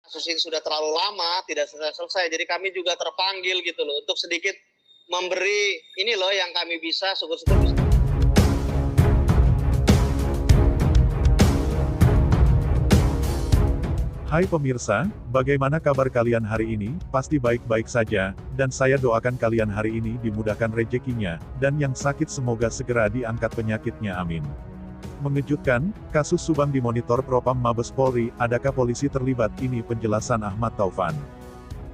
kasus ini sudah terlalu lama, tidak selesai-selesai. Jadi kami juga terpanggil gitu loh, untuk sedikit memberi ini loh yang kami bisa, syukur-syukur bisa. Hai pemirsa, bagaimana kabar kalian hari ini? Pasti baik-baik saja, dan saya doakan kalian hari ini dimudahkan rezekinya, dan yang sakit semoga segera diangkat penyakitnya, amin. Mengejutkan, kasus Subang dimonitor Propam Mabes Polri, adakah polisi terlibat? Ini penjelasan Ahmad Taufan.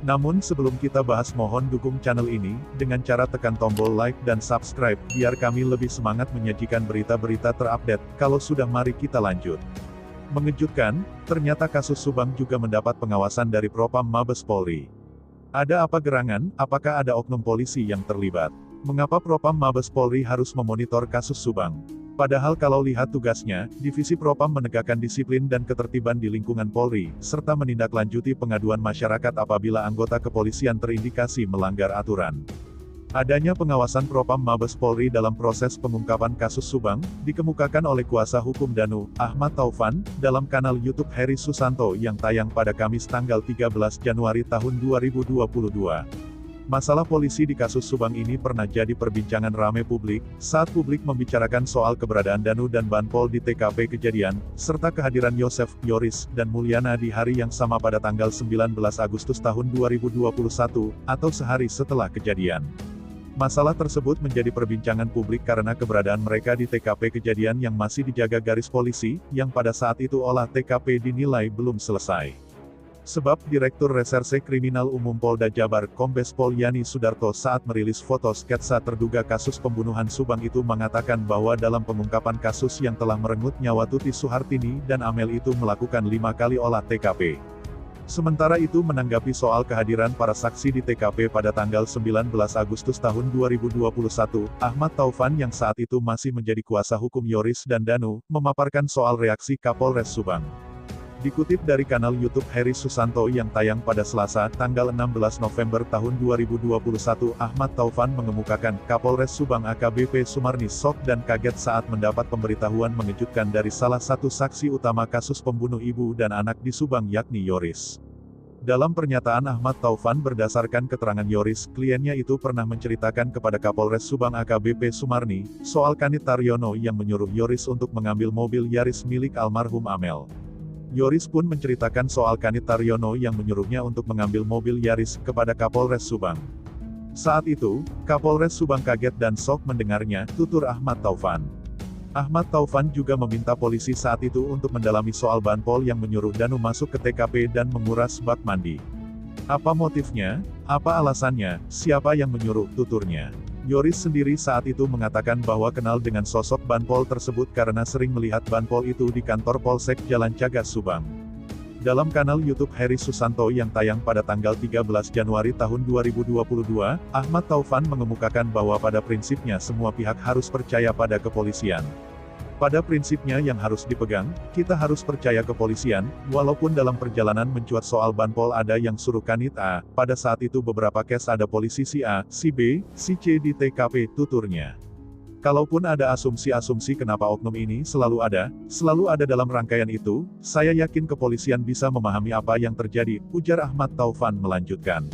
Namun sebelum kita bahas, mohon dukung channel ini, dengan cara tekan tombol like dan subscribe, biar kami lebih semangat menyajikan berita-berita terupdate. Kalau sudah, mari kita lanjut. Mengejutkan, ternyata kasus Subang juga mendapat pengawasan dari Propam Mabes Polri. Ada apa gerangan? Apakah ada oknum polisi yang terlibat? Mengapa Propam Mabes Polri harus memonitor kasus Subang? Padahal kalau lihat tugasnya, Divisi Propam menegakkan disiplin dan ketertiban di lingkungan Polri, serta menindaklanjuti pengaduan masyarakat apabila anggota kepolisian terindikasi melanggar aturan. Adanya pengawasan Propam Mabes Polri dalam proses pengungkapan kasus Subang, dikemukakan oleh kuasa hukum Danu, Ahmad Taufan, dalam kanal YouTube Heri Susanto yang tayang pada Kamis tanggal 13 Januari tahun 2022. Masalah polisi di kasus Subang ini pernah jadi perbincangan ramai publik, saat publik membicarakan soal keberadaan Danu dan Banpol di TKP kejadian, serta kehadiran Yosef, Yoris, dan Mulyana di hari yang sama pada tanggal 19 Agustus tahun 2021, atau sehari setelah kejadian. Masalah tersebut menjadi perbincangan publik karena keberadaan mereka di TKP kejadian yang masih dijaga garis polisi, yang pada saat itu olah TKP dinilai belum selesai. Sebab Direktur Reserse Kriminal Umum Polda Jabar, Kombes Pol Yani Sudarto saat merilis foto sketsa terduga kasus pembunuhan Subang itu mengatakan bahwa dalam pengungkapan kasus yang telah merenggut nyawa Tuti Suhartini dan Amel itu melakukan 5 kali olah TKP. Sementara itu menanggapi soal kehadiran para saksi di TKP pada tanggal 19 Agustus tahun 2021, Ahmad Taufan yang saat itu masih menjadi kuasa hukum Yoris dan Danu, memaparkan soal reaksi Kapolres Subang. Dikutip dari kanal YouTube Heri Susanto yang tayang pada Selasa, tanggal 16 November tahun 2021, Ahmad Taufan mengemukakan, Kapolres Subang AKBP Sumarni shock dan kaget saat mendapat pemberitahuan mengejutkan dari salah satu saksi utama kasus pembunuh ibu dan anak di Subang yakni Yoris. Dalam pernyataan Ahmad Taufan berdasarkan keterangan Yoris, kliennya itu pernah menceritakan kepada Kapolres Subang AKBP Sumarni, soal Kanit Taryono yang menyuruh Yoris untuk mengambil mobil Yaris milik almarhum Amel. Yoris pun menceritakan soal Kanit Taryono yang menyuruhnya untuk mengambil mobil Yaris kepada Kapolres Subang. Saat itu, Kapolres Subang kaget dan shock mendengarnya, tutur Ahmad Taufan. Ahmad Taufan juga meminta polisi saat itu untuk mendalami soal Banpol yang menyuruh Danu masuk ke TKP dan menguras bak mandi. Apa motifnya? Apa alasannya? Siapa yang menyuruh? Tuturnya. Yoris sendiri saat itu mengatakan bahwa kenal dengan sosok Banpol tersebut karena sering melihat Banpol itu di kantor Polsek Jalan Cagas Subang. Dalam kanal YouTube Heri Susanto yang tayang pada tanggal 13 Januari tahun 2022, Ahmad Taufan mengemukakan bahwa pada prinsipnya semua pihak harus percaya pada kepolisian. Pada prinsipnya yang harus dipegang, kita harus percaya kepolisian, walaupun dalam perjalanan mencuat soal Banpol ada yang suruh Kanit A, pada saat itu beberapa case ada polisi si A, si B, si C di TKP, tuturnya. Kalaupun ada asumsi-asumsi kenapa oknum ini selalu ada dalam rangkaian itu, saya yakin kepolisian bisa memahami apa yang terjadi, ujar Ahmad Taufan melanjutkan.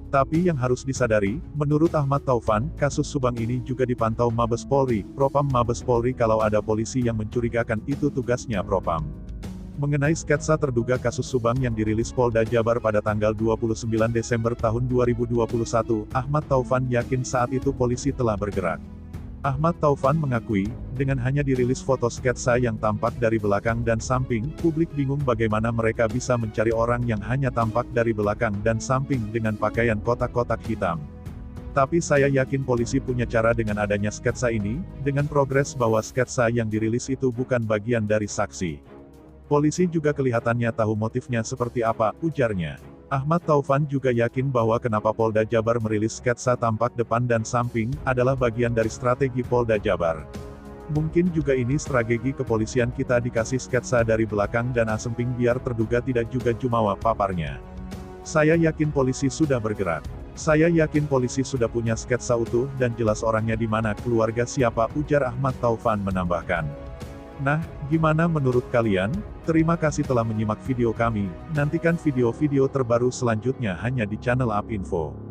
Tapi yang harus disadari, menurut Ahmad Taufan, kasus Subang ini juga dipantau Mabes Polri, Propam Mabes Polri. Kalau ada polisi yang mencurigakan, itu tugasnya Propam. Mengenai sketsa terduga kasus Subang yang dirilis Polda Jabar pada tanggal 29 Desember tahun 2021, Ahmad Taufan yakin saat itu polisi telah bergerak. Ahmad Taufan mengakui, dengan hanya dirilis foto sketsa yang tampak dari belakang dan samping, publik bingung bagaimana mereka bisa mencari orang yang hanya tampak dari belakang dan samping dengan pakaian kotak-kotak hitam. Tapi saya yakin polisi punya cara dengan adanya sketsa ini, dengan progres bahwa sketsa yang dirilis itu bukan bagian dari saksi. Polisi juga kelihatannya tahu motifnya seperti apa, ujarnya. Ahmad Taufan juga yakin bahwa kenapa Polda Jabar merilis sketsa tampak depan dan samping, adalah bagian dari strategi Polda Jabar. Mungkin juga ini strategi kepolisian kita dikasih sketsa dari belakang dan asemping biar terduga tidak juga jumawa, paparnya. Saya yakin polisi sudah bergerak. Saya yakin polisi sudah punya sketsa utuh dan jelas orangnya di mana, keluarga siapa, ujar Ahmad Taufan menambahkan. Nah, gimana menurut kalian? Terima kasih telah menyimak video kami. Nantikan video-video terbaru selanjutnya hanya di channel UpInfo.